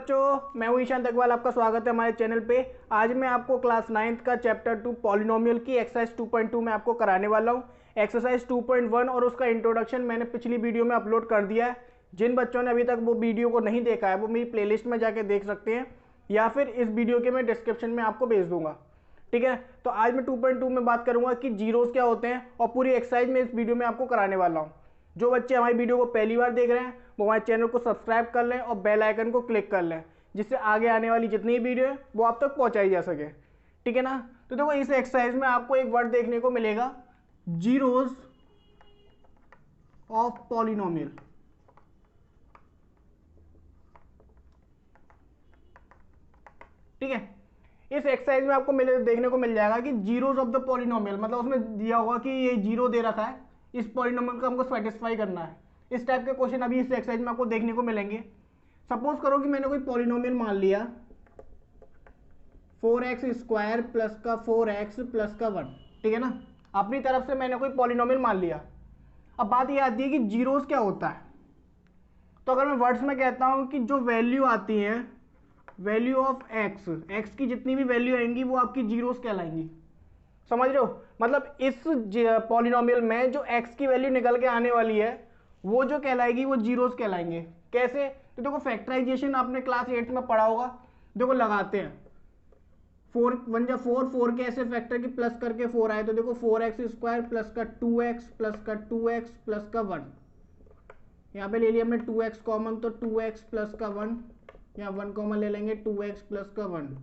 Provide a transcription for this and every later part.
बच्चों, मैं हूं ईशान तकवाल। आपका स्वागत है हमारे चैनल पे। आज मैं आपको क्लास 9th का चैप्टर 2 पॉलिनोमियल की एक्सरसाइज 2.2 में आपको कराने वाला हूं। एक्सरसाइज 2.1 और उसका इंट्रोडक्शन मैंने पिछली वीडियो में अपलोड कर दिया है। जिन बच्चों ने अभी तक वो वीडियो को नहीं देखा है वो मेरी प्लेलिस्ट में जाके देख सकते हैं, या फिर इस वीडियो के मैं डिस्क्रिप्शन में आपको भेज दूंगा। ठीक है, तो आज मैं 2.2 में बात करूंगा कि जीरोस क्या होते हैं और पूरी एक्सरसाइज में इस वीडियो में आपको कराने वाला हूं। जो बच्चे हमारी वीडियो को पहली बार देख रहे हैं वो हमारे चैनल को सब्सक्राइब कर लें और बेल आइकन को क्लिक कर लें, जिससे आगे आने वाली जितनी वीडियो है वो आप तक पहुंचाई जा सके। ठीक है ना। तो देखो, इस एक्सरसाइज में आपको एक वर्ड देखने को मिलेगा, जीरोस ऑफ पॉलिनोमियल। ठीक है, इस एक्सरसाइज में आपको देखने को मिल जाएगा कि जीरोस ऑफ द पॉलिनोमियल, मतलब उसमें दिया होगा कि ये जीरो दे रखा है, इस पॉलिनोमियल को हमको सेटिस्फाई करना है। इस टाइप के क्वेश्चन अभी इस एक्सरसाइज में आपको देखने को मिलेंगे। सपोज करो कि मैंने कोई पॉलिनोमियल मान लिया 4x स्क्वायर प्लस का 4x प्लस का 1। ठीक है ना, अपनी तरफ से मैंने कोई पॉलिनोमियल मान लिया। अब बात ये आती है कि जीरोस क्या होता है। तो अगर मैं वर्ड्स में कहता हूं कि जो वैल्यू आती है, वैल्यू ऑफ एक्स की जितनी भी वैल्यू आएंगी वो आपकी जीरोस कहलाएंगी। समझ रहे हो, मतलब इस पॉलिनोमियल में जो x की वैल्यू निकल के आने वाली है वो जो कहलाएगी वो जीरोस कहलाएंगे। कैसे? तो देखो, फैक्टराइजेशन आपने क्लास 8 में पढ़ा होगा। देखो, लगाते हैं 4 1 जा 4, 4 के ऐसे फैक्टर की प्लस करके 4 आए, तो देखो 4x स्क्वायर प्लस का 2x प्लस का 2x प्लस का 1। यहाँ पे ले लिया हमने 2x कॉमन, तो 2x प्लस का 1, यहाँ 1 कॉमन ले लेंगे 2x प्लस का 1,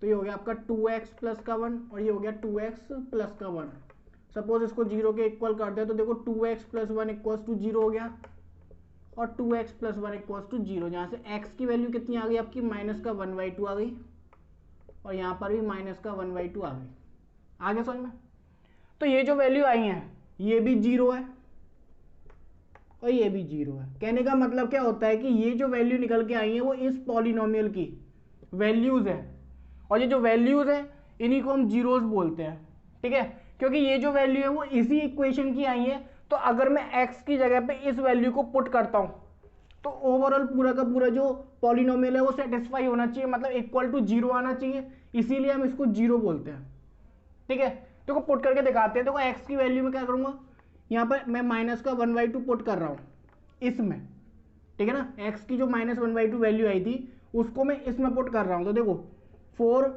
तो ये हो गया आपका 2x प्लस का 1 और ये हो गया 2x प्लस का 1। सपोज इसको 0 के इक्वल कर दे तो देखो 2x प्लस 1 इक्वल्स टू 0 हो गया और 2x प्लस 1 इक्वल्स टू 0। जहाँ से x की वैल्यू कितनी आ गई आपकी, माइनस का 1/2 आ गई, और यहाँ पर भी माइनस का 1/2 आ गई। आगे समझ में? तो ये जो वैल्यू आई है ये भी 0 है और ये भी 0 है। कहने का मतलब क्या होता है कि ये जो वैल्यू निकल के आई है वो इस पॉलिनोमियल की वैल्यूज है, और ये जो वैल्यूज है इन्हीं को हम जीरोस बोलते हैं। ठीक है, क्योंकि ये जो वैल्यू है वो इसी इक्वेशन की आई है। तो अगर मैं x की जगह पे इस वैल्यू को पुट करता हूं तो ओवरऑल पूरा का पूरा जो पॉलिनोमियल है वो सेटिस्फाई होना चाहिए, मतलब इक्वल टू 0 आना चाहिए, इसीलिए हम इसको 0 बोलते हैं। ठीक है, देखो पुट करके दिखाते हैं। देखो x की वैल्यू में क्या करूंगा, यहाँ पर मैं माइनस का 1/2 पुट कर रहा हूं इसमें। ठीक है ना, x की जो माइनस 1/2 वैल्यू आई थी उसको मैं इसमें पुट कर रहा हूं। तो देखो 4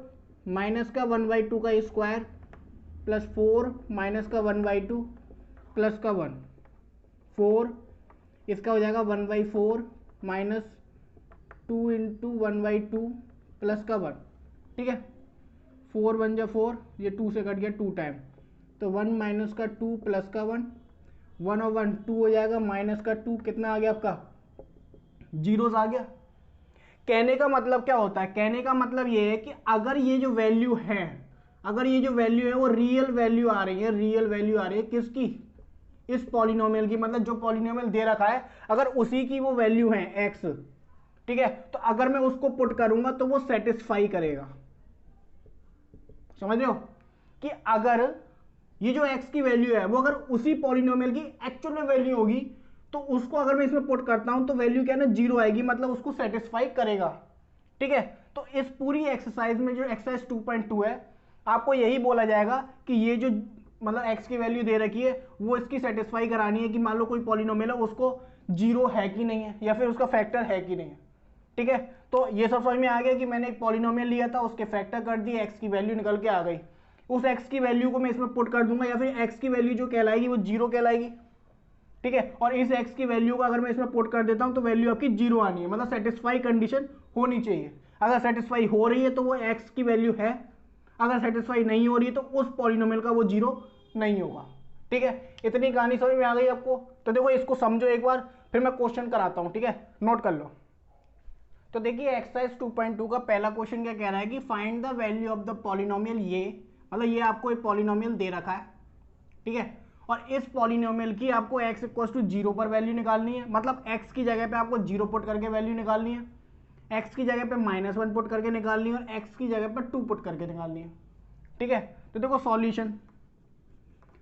माइनस का 1/2 का स्क्वायर प्लस 4 माइनस का 1/2 प्लस का 1, 4 इसका हो जाएगा 1/4 माइनस 2 इंटू 1/2 प्लस का 1। ठीक है, 4 1 जा 4, ये 2 से कट गया 2 टाइम, तो 1 माइनस का 2 प्लस का 1, 1 और 1 2 हो जाएगा, माइनस का 2 कितना आ गया आपका, जीरोस आ गया। कहने का मतलब क्या होता है, कहने का मतलब ये है कि अगर ये जो वैल्यू है, अगर ये जो वैल्यू है वो रियल वैल्यू आ रही है, रियल वैल्यू आ रही है किसकी, इस पॉलिनोमियल की, मतलब जो पॉलिनोमियल दे रखा है अगर उसी की वो वैल्यू है x। ठीक है, तो अगर मैं उसको पुट करूंगा तो वो सेटिस्फाई करेगा। समझ रहे हो कि अगर ये जो x की वैल्यू है वो अगर उसी पॉलिनोमियल की एक्चुअल में वैल्यू होगी तो उसको अगर मैं इसमें पुट करता हूं तो वैल्यू क्या है ना, 0 आएगी, मतलब उसको सेटिस्फाई करेगा। ठीक है, तो इस पूरी एक्सरसाइज में जो एक्सरसाइज 2.2 है आपको यही बोला जाएगा कि ये जो मतलब x की वैल्यू दे रखी है वो इसकी सेटिस्फाई करानी है कि मान लो कोई पॉलिनोमियल है उसको 0 है कि नहीं है, या फिर उसका फैक्टर है कि नहीं है। ठीक है, तो ये सब समझ में आ गया कि मैंने एक पॉलिनोमियल लिया था, उसके फैक्टर कर दिए, x की वैल्यू निकल के आ गई, उस x की वैल्यू को मैं इसमें पुट कर दूंगा, या फिर x की वैल्यू जो कहलाएगी वो 0 कहलाएगी। ठीक है, और इस x की वैल्यू को अगर मैं इसमें पुट कर देता हूं तो वैल्यू आपकी 0 आनी है, मतलब सेटिस्फाई कंडीशन होनी चाहिए। अगर सेटिस्फाई हो रही है तो वो x की वैल्यू है, अगर सेटिस्फाई नहीं हो रही है तो उस पॉलिनोमियल का वो 0 नहीं होगा। ठीक है, इतनी कहानी समझ में आ गई आपको। तो देखो इसको समझो एक बार, फिर मैं क्वेश्चन कराता हूं। ठीक है, नोट कर लो। तो देखिए एक्सरसाइज 2.2 का पहला क्वेश्चन क्या कह रहा है कि find the value of the polynomial ये, मतलब ये आपको एक पॉलिनोमियल दे रखा है। ठीक है, और इस पॉलिनोमियल की आपको x इक्वल्स टू 0 पर वैल्यू निकालनी है, मतलब x की जगह पे आपको 0 पुट करके वैल्यू निकालनी है, x की जगह पे -1 पुट करके निकालनी है और x की जगह पे 2 पुट करके निकालनी है। ठीक है, तो देखो सॉल्यूशन,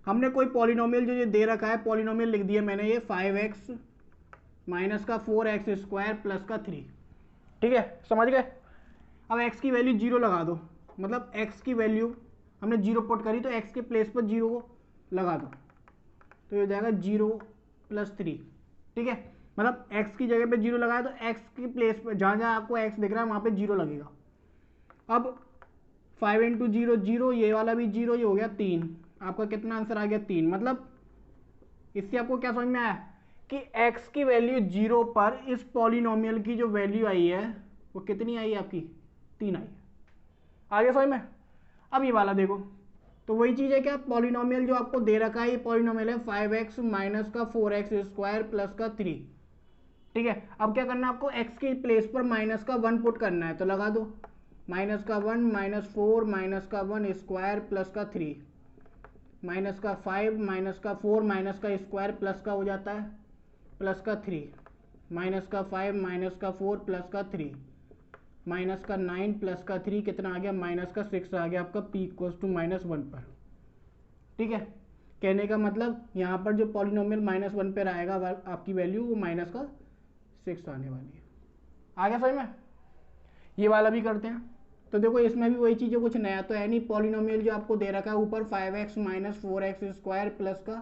हमने कोई पॉलिनोमियल जो ये दे रखा है पॉलिनोमियल लिख दिया मैंने, ये 5x माइनस का 4x स्क्वायर प्लस का 3। ठीक है, समझ गए। अब x की वैल्यू 0 लगा दो, मतलब x की वैल्यू हमने 0 पुट करी तो x के प्लेस पर 0 को लगा दो, तो ये हो जाएगा 0 + 3। ठीक है, मतलब x की जगह पे 0 लगाया तो x की प्लेस पर जहाँ जहाँ आपको x दिख रहा है वहाँ पे 0 लगेगा। अब 5 × 0 0, ये वाला भी 0, ये हो गया 3। आपका कितना आंसर आ गया 3। मतलब इससे आपको क्या समझ में आया कि x की वैल्यू 0 पर इस पॉलिनोमियल की जो वैल्यू आई है वो कितनी आई है आपकी, 3 आई है। आगे समझ में। अब ये वाला देखो, तो वही चीज़ है क्या, पॉलिनोमियल जो आपको दे रखा है ये पॉलिनोमियल है 5x - का 4x² + 3। ठीक है, अब क्या करना है आपको, x के प्लेस पर माइनस का 1 पुट करना है, तो लगा दो -1 - 4 - का 1² + का 3 -5 - का 4 - का स्क्वायर प्लस का हो जाता है प्लस का 3 -5 - का 4 + का 3 -9 + का 3 कितना आ गया, -6 आ गया आपका p = -1 पर। ठीक है, कहने का मतलब यहाँ पर जो पॉलिनोमियल -1 पर आएगा आपकी वैल्यू वो -6 आने वाली है। आगे समझ में। ये वाला भी करते हैं, तो देखो इसमें भी वही चीज़ है, कुछ नया तो है नहीं। पॉलिनोमियल जो आपको दे रखा है ऊपर 5x - 4x² + का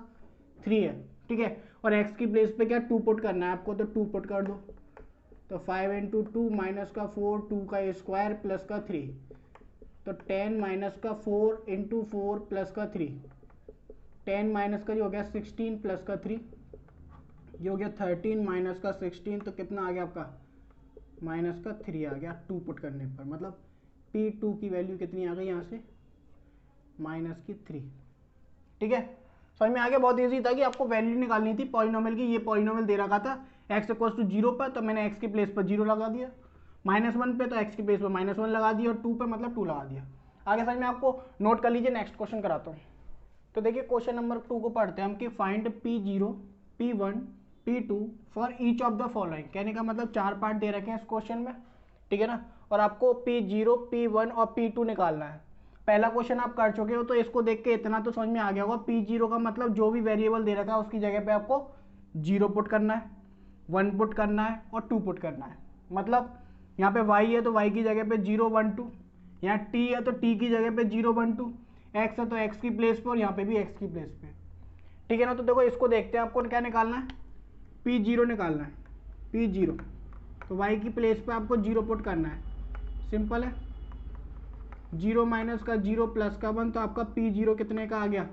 3 है। ठीक है, और x की प्लेस पे क्या 2 पुट करना है आपको, तो 2 पुट कर दो, तो 5 × 2 - का 4 2 का स्क्वायर प्लस का 3, तो 10 - का 4 × 4 + का 3, 10 का जो हो गया 16 + का 3, ये हो गया 13 - का 16, तो कितना आ गया आपका -3 आ गया 2 पुट करने पर। मतलब P2 की वैल्यू कितनी आ गई यहाँ से -3। ठीक है, समझ में आ गया। बहुत इजी था कि आपको वैल्यू निकालनी थी पॉलिनोमियल की। ये पॉलिनोमियल दे रखा था x = 0 पर, तो मैंने x की प्लेस पर 0 लगा दिया, -1 पे तो x की प्लेस पर -1 लगा दिया, और 2 पे मतलब 2 लगा दिया। आगे समझ में। आपको नोट कर लीजिए, नेक्स्ट क्वेश्चन कराता हूँ। तो देखिए क्वेश्चन नंबर 2 को पढ़ते हैं हम कि find P0 P1 P2 for each of the following. कहने का मतलब 4 पार्ट दे रखे हैं इस क्वेश्चन में, ठीक है ना, और आपको P0 P1 और P2 निकालना है। पहला क्वेश्चन आप कर चुके हो, तो इसको देख के इतना तो समझ में आ गया होगा। P0 का मतलब जो भी वेरिएबल दे रखा है उसकी जगह पे आपको 0 पुट करना है, 1 पुट करना है और 2 पुट करना है। मतलब यहाँ पे y है तो y की जगह पे 0 1 2, यहाँ t है तो t की जगह पे 0 1 2, x है तो x की प्लेस पे और यहाँ पे भी x की प्लेस पे। ठीक है ना, तो देखो इसको देखते हैं, आपको क्या निकालना है, P0 निकालना है। P0 तो y की प्लेस पे आपको 0 पुट करना है, सिंपल है। 0 - का 0 + का 1, तो आपका P0 कितने का आ गया,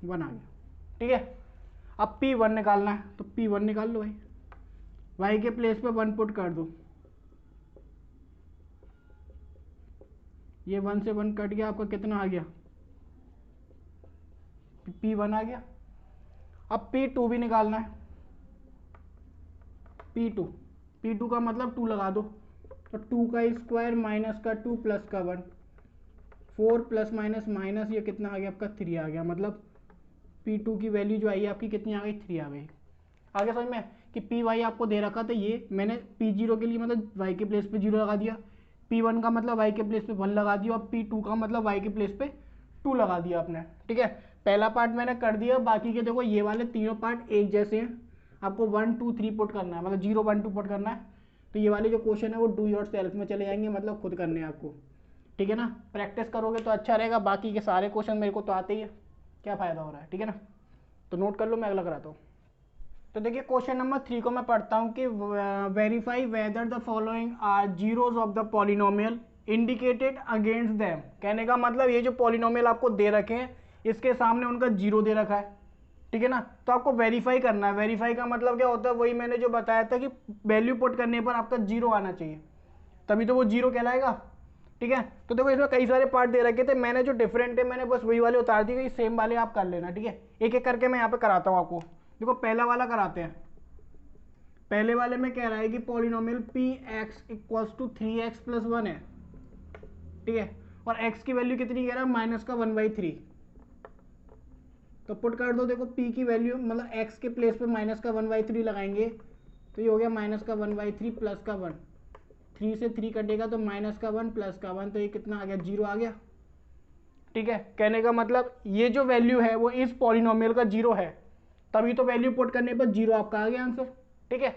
1 आ गया। ठीक है, अब P1 निकालना है, तो P1 निकाल लो भाई, y के प्लेस पे 1 पुट कर दो, ये 1 से 1 कट गया, आपका कितना आ गया, P1 आ गया। अब P2 भी निकालना है, P2 का मतलब 2 लगा दो, तो 2 का स्क्वायर - का 2 + का 1, 4 ± ये कितना आ गया आपका 3 आ गया। मतलब P2 की वैल्यू जो आई है आपकी कितनी आ गई, 3 आ गई। आगे समझ में कि Py आपको दे रखा था, ये मैंने P0 के लिए मतलब y के प्लेस पे 0 लगा दिया, P1 का मतलब y के प्लेस पे 1 लगा दिया, और P2 का मतलब y के प्लेस पे 2 लगा दिया आपने। ठीक है, पहला पार्ट मैंने कर दिया, बाकी के देखो ये वाले तीनों पार्ट एक जैसे हैं, आपको 1 2 3 पुट करना है, मतलब 0 1 2 पुट करना है। तो ये वाले जो क्वेश्चन है वो डू योर सेल्फ में चले जाएंगे, मतलब खुद करने हैं आपको। ठीक है ना, प्रैक्टिस करोगे तो अच्छा रहेगा, बाकी के सारे क्वेश्चन मेरे को तो आते ही है, क्या फ़ायदा हो रहा है। ठीक है ना, तो नोट कर लो, मैं अगला कराता हूँ। तो देखिए क्वेश्चन नंबर 3 को मैं पढ़ता हूँ कि verify whether the following are zeros of the polynomial indicated against them. कहने का मतलब ये जो पॉलिनोमियल आपको दे रखे हैं इसके सामने उनका जीरो दे रखा है। ठीक है ना, तो आपको वेरीफाई करना है। वेरीफाई का मतलब क्या होता है, वही मैंने जो बताया था कि वैल्यू पुट करने पर आपका जीरो आना चाहिए, तभी तो वो जीरो कहलाएगा। ठीक है, तो देखो इसमें कई सारे पार्ट दे रखे थे, मैंने जो डिफरेंट है मैंने बस वही वाले उतार दिए, सेम वाले आप कर लेना। ठीक है, एक एक करके मैं यहाँ पे कराता हूँ आपको। देखो पहला वाला कराते हैं। पहले वाले में कह रहा है कि पॉलिनोमियल Px = 3x + 1 है। ठीक है, और x की वैल्यू कितनी कह रहा है, -1/3। तो पुट कर दो, देखो p की वैल्यू मतलब x के प्लेस पे -1/3 लगाएंगे, तो ये हो गया -1/3 + का 1, 3 से 3 कटेगा तो -1 + का 1, तो ये कितना आ गया, 0 आ गया। ठीक है, कहने का मतलब ये जो वैल्यू है वो इस पॉलिनोमियल का 0 है, तभी तो वैल्यू पुट करने पर 0 आपका आ गया आंसर। ठीक है,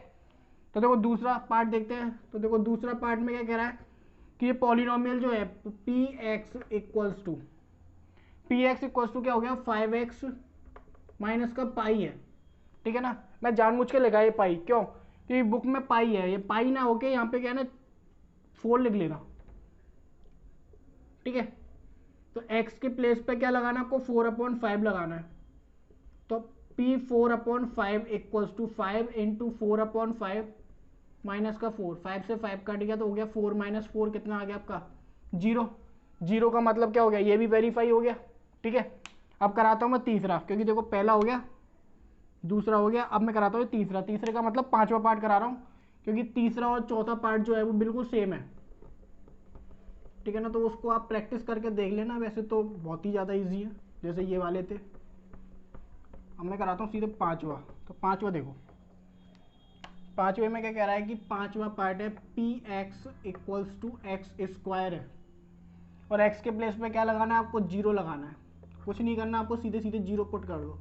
तो देखो दूसरा पार्ट देखते हैं। तो देखो दूसरा पार्ट में क्या कह रहा है कि ये पॉलिनोमियल जो है पी एक्स इक्वल्स टू क्या हो गया 5x माइनस का पाई है, ठीक है ना। मैं जानबूझ के लगा ये पाई, क्यों, क्योंकि बुक में पाई है, ये पाई ना होके यहाँ पे क्या है ना 4 लिख लेना, ठीक है। तो x के प्लेस पे क्या लगाना है आपको 4/5 लगाना है। तो p 4/5 equals to 5 into 4/5 minus का 4, 5 से 5 कट गया तो हो गया 4 माइनस 4 कितना आ गया आपका 0। 0 का मतलब क्या हो गया, ये भी वेरीफाई हो गया, ठीक है। अब कराता हूँ मैं तीसरा, क्योंकि देखो पहला हो गया, दूसरा हो गया, अब मैं कराता हूँ तीसरा। तीसरे का मतलब 5वां पार्ट करा रहा हूँ, क्योंकि तीसरा और चौथा पार्ट जो है वो बिल्कुल सेम है, ठीक है ना। तो उसको आप प्रैक्टिस करके देख लेना, वैसे तो बहुत ही ज़्यादा ईजी है जैसे ये वाले थे। अब मैं कराता हूँ सीधे 5वां। तो 5वां देखो, 5वें में क्या कह रहा है कि 5वां पार्ट है P X equals to X square है, और x के प्लेस पे क्या लगाना है आपको 0 लगाना है, कुछ नहीं करना आपको, सीधे सीधे 0 पुट कर दो।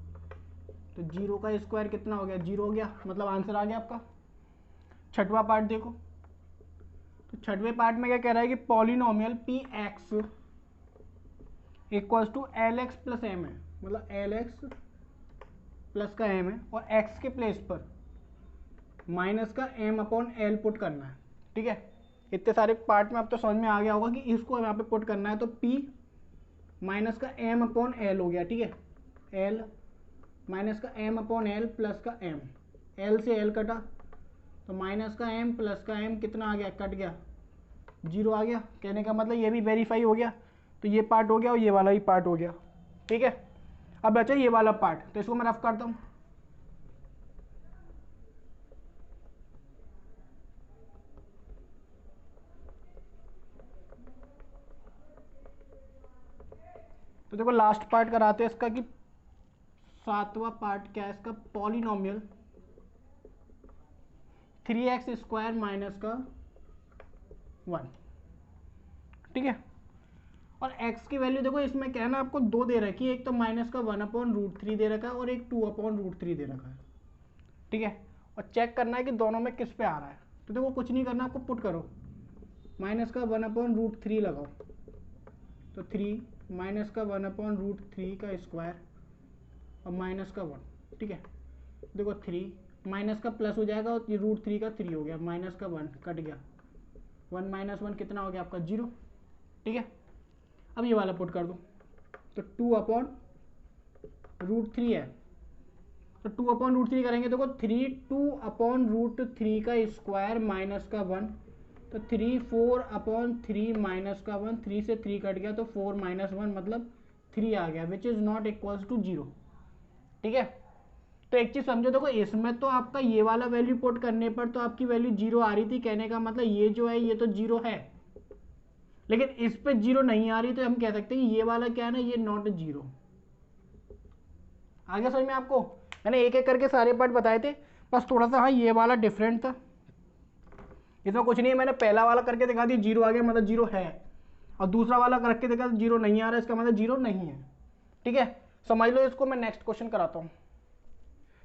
तो 0 का स्क्वायर कितना हो गया 0 हो गया, मतलब आंसर आ गया आपका। छठवां पार्ट देखो, तो छठवें पार्ट में क्या कह रहा है कि polynomial P X equals to L X plus M है, मतलब एल एक्स प्लस का एम है, और x के प्लेस पर माइनस का m अपॉन एल पुट करना है, ठीक है। इतने सारे पार्ट में अब तो समझ में आ गया होगा कि इसको यहाँ पे पुट करना है। तो p माइनस का m अपॉन एल हो गया, ठीक है। l माइनस का m अपॉन एल प्लस का m, l से l कटा तो माइनस का m प्लस का m कितना आ गया, कट गया 0 आ गया। कहने का मतलब ये भी वेरीफाई हो गया। तो ये पार्ट हो गया और ये वाला ही पार्ट हो गया, ठीक है। अब बचा ये वाला पार्ट, तो इसको मैं रफ करता हूँ। तो देखो लास्ट पार्ट कराते हैं इसका कि 7वां पार्ट क्या है इसका, पॉलिनोमियल 3x स्क्वायर माइनस का 1, ठीक है। और x की वैल्यू देखो इसमें क्या है ना आपको 2 दे रखी है, एक तो माइनस का 1/√3 दे रखा है और एक 2/√3 दे रखा है, ठीक है। और चेक करना है कि दोनों में किस पे आ रहा है। तो देखो कुछ नहीं करना आपको, पुट करो, माइनस का 1/√3 लगाओ, तो 3 माइनस का 1/√3 का स्क्वायर और माइनस का 1, ठीक है। देखो 3 माइनस का प्लस हो जाएगा और ये √3 का 3 हो गया, माइनस का 1 कट गया, 1 माइनस 1 कितना हो गया आपका 0, ठीक है। अब ये वाला पुट कर दो, तो 2/√3 है, तो 2/√3 करेंगे। देखो 2/√3 का स्क्वायर माइनस का 1, तो 4/3 माइनस का 1, 3 से 3 कट गया तो 4 माइनस 1 मतलब 3 आ गया, which is not equals to 0, ठीक है। तो एक चीज़ समझो, देखो इसमें तो आपका ये वाला वैल्यू पुट करने पर तो आपकी वैल्यू 0 आ रही थी, कहने का मतलब ये जो है ये तो 0 है, लेकिन इस पे 0 नहीं आ रही, तो हम कह सकते हैं कि ये वाला क्या है ना, ये नॉट 0। आगे समझ में आपको, मैंने एक एक करके सारे पार्ट बताए थे, बस थोड़ा सा हाँ ये वाला डिफरेंट था। इसमें कुछ नहीं है, मैंने पहला वाला करके दिखा दिया 0 आ गया मतलब 0 है, और दूसरा वाला करके देखा 0 नहीं आ रहा, इसका मतलब 0 नहीं है, ठीक है। समझ लो इसको। मैं नेक्स्ट क्वेश्चन कराता हूँ।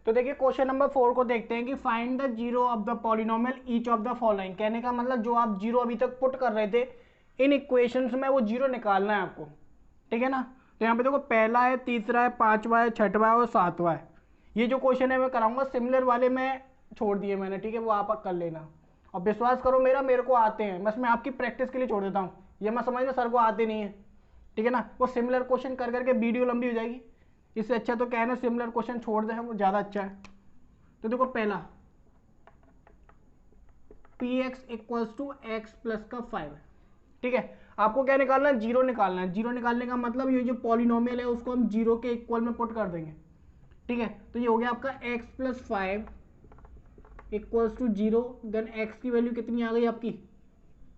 तो देखिए क्वेश्चन नंबर 4 को देखते हैं कि find the 0 of the polynomial each of the following. कहने का मतलब जो आप 0 अभी तक पुट कर रहे थे इन इक्वेशंस में वो 0 निकालना है आपको, ठीक है ना। तो यहाँ पे देखो पहला है, तीसरा है, 5वां है, 6वां है और 7वां है। ये जो क्वेश्चन है मैं कराऊंगा, सिमिलर वाले में छोड़ दिए मैंने, ठीक है, वो आप कर लेना। और विश्वास करो मेरे को आते हैं, बस मैं आपकी प्रैक्टिस के लिए छोड़ देता हूँ, ये मैं समझ में सर को आते नहीं है, ठीक है ना। वो सिमिलर क्वेश्चन कर करके वीडियो लंबी हो जाएगी, इससे अच्छा तो क्या है ना सिमिलर क्वेश्चन छोड़ दें, वो ज़्यादा अच्छा है। तो देखो पहला P X equals to X plus का 5, ठीक है। आपको क्या निकालना है, 0 निकालना है। 0 निकालने का मतलब ये जो पॉलिनोमियल है उसको हम 0 के इक्वल में पुट कर देंगे, ठीक है। तो ये हो गया आपका x plus 5 equals to 0, then x की वैल्यू कितनी आ गई आपकी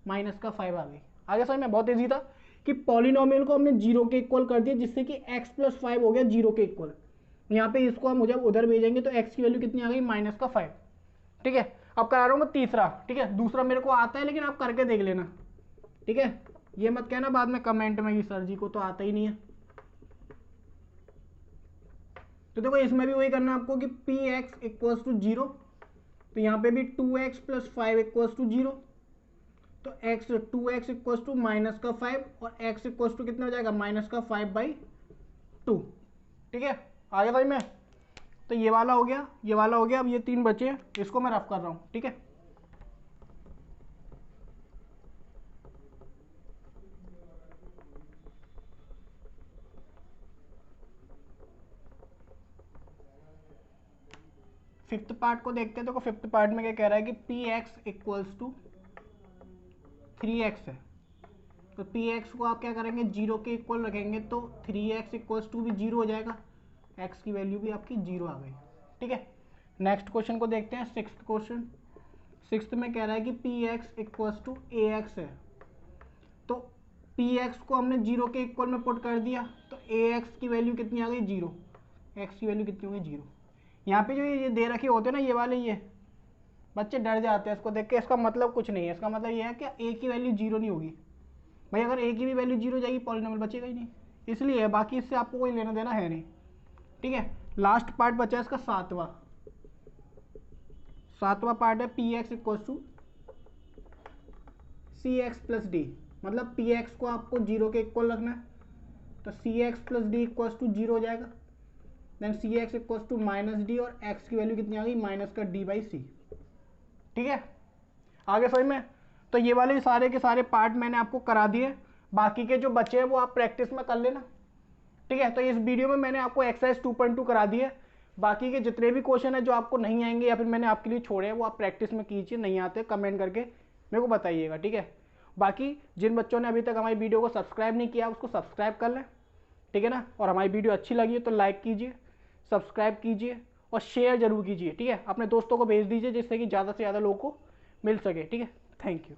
माइनस का 5 आ गई। आगे समझ में बहुत ईजी था कि पॉलिनोमियल को हमने 0 के इक्वल कर दिया, जिससे कि x प्लस 5 हो गया 0 के इक्वल। यहाँ पे इसको हम जब उधर भेजेंगे तो x की वैल्यू कितनी आ गई माइनस का 5, ठीक है। अब करा रहा हूँ तीसरा, ठीक है। दूसरा मेरे को आता है लेकिन आप करके देख लेना, ठीक है। ये मत कहना बाद में कमेंट में कि सर जी को तो आता ही नहीं है। तो देखो इसमें भी वही करना है आपको कि पी एक्स इक्वल्स टू 0, तो यहाँ पे भी 2x प्लस 5 इक्वल्स टू 0, तो x 2x equals to minus का 5 और x इक्वल्स टू कितना हो जाएगा माइनस का 5/2। ठीक है, आगे भाई मैं, तो ये वाला हो गया, ये वाला हो गया। अब ये 3 बचे, इसको मैं रफ कर रहा हूँ। ठीक है, फिफ्थ पार्ट को देखते हैं। तो फिफ्थ पार्ट में क्या कह रहा है कि px इक्वल्स टू 3x है, तो px को आप क्या करेंगे 0 के इक्वल रखेंगे, तो 3x इक्वल्स टू भी 0 हो जाएगा, x की वैल्यू भी आपकी 0 आ गई। ठीक है, नेक्स्ट क्वेश्चन को देखते हैं, सिक्स्थ क्वेश्चन। सिक्स्थ में कह रहा है कि px इक्वल्स टू ax है, तो px को हमने 0 के इक्वल में पुट कर दिया, तो ax की वैल्यू कितनी आ गई 0, x की वैल्यू कितनी हो गई 0। यहाँ पे जो ये दे रखे होते हैं ना, ये वाले, ये बच्चे डर जाते हैं इसको देख के। इसका मतलब कुछ नहीं है, इसका मतलब ये है कि a की वैल्यू 0 नहीं होगी भाई। अगर a की भी वैल्यू 0 हो जाएगी, पॉलिनोमियल बचेगा ही नहीं, इसलिए बाकी इससे आपको कोई लेना देना है नहीं। ठीक है, लास्ट पार्ट बचा है इसका सातवां पार्ट है px equals to cx plus D, मतलब px को आपको 0 के इक्वल रखना है, तो cx plus D equals to 0 हो जाएगा, then cx equals to minus D, और x की वैल्यू कितनी आ गई माइनस का d/c। ठीक है, आगे समझ में। तो ये वाले सारे के सारे पार्ट मैंने आपको करा दिए, बाकी के जो बचे हैं वो आप प्रैक्टिस में कर लेना। ठीक है, तो इस वीडियो में मैंने आपको एक्सरसाइज 2.2 करा दी है, बाकी के जितने भी क्वेश्चन है जो आपको नहीं आएंगे या फिर मैंने आपके लिए छोड़े हैं वो आप प्रैक्टिस में कीजिए, नहीं आते कमेंट करके मेरे को बताइएगा। ठीक है, बाकी जिन बच्चों ने अभी तक हमारी वीडियो को सब्सक्राइब नहीं किया उसको सब्सक्राइब कर लें। ठीक है ना, और हमारी वीडियो अच्छी लगी है तो लाइक कीजिए, सब्सक्राइब कीजिए और शेयर जरूर कीजिए। ठीक है, अपने दोस्तों को भेज दीजिए जिससे कि ज़्यादा से ज़्यादा लोगों को मिल सके। ठीक है, थैंक यू।